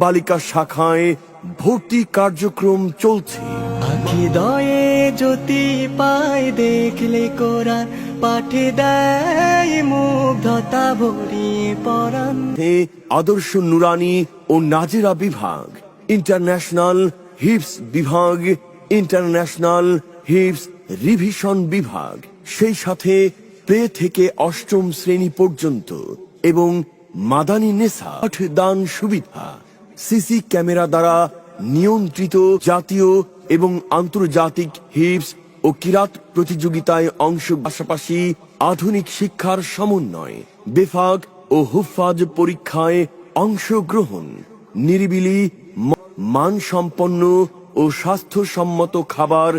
বালিকা শাখায় ভর্তি কার্যক্রম চলছে। হৃদয়ে জ্যোতি পায় দেখলে কোরআন পাঠে দেয় মুগ্ধতা ভরিয়ে পরাণ। আদর্শ নুরানি ও নাজিরা বিভাগ, ইন্টারন্যাশনাল হিপস বিভাগ, ইন্টারন্যাশনাল হিপস রিভিশন বিভাগ, সেই সাথে প্লে থেকে অষ্টম শ্রেণী পর্যন্ত এবং মাদানী নেশা দান সুবিধা, সিসি ক্যামেরা দ্বারা নিয়ন্ত্রিত জাতীয় এবং আন্তর্জাতিক হিপস ও কিরাত প্রতিযোগিতায় অংশ, পাশাপাশি আধুনিক শিক্ষার সমন্বয়, বেফাক ও হুফাজ পরীক্ষায় অংশগ্রহণ, নিরিবিলি মানসম্পন্ন ও স্বাস্থ্যসম্মত খাবার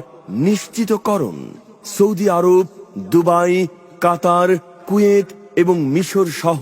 নিশ্চিতকরণ। সৌদি আরব, দুবাই, কাতার, কুয়েত এবং মিশর সহ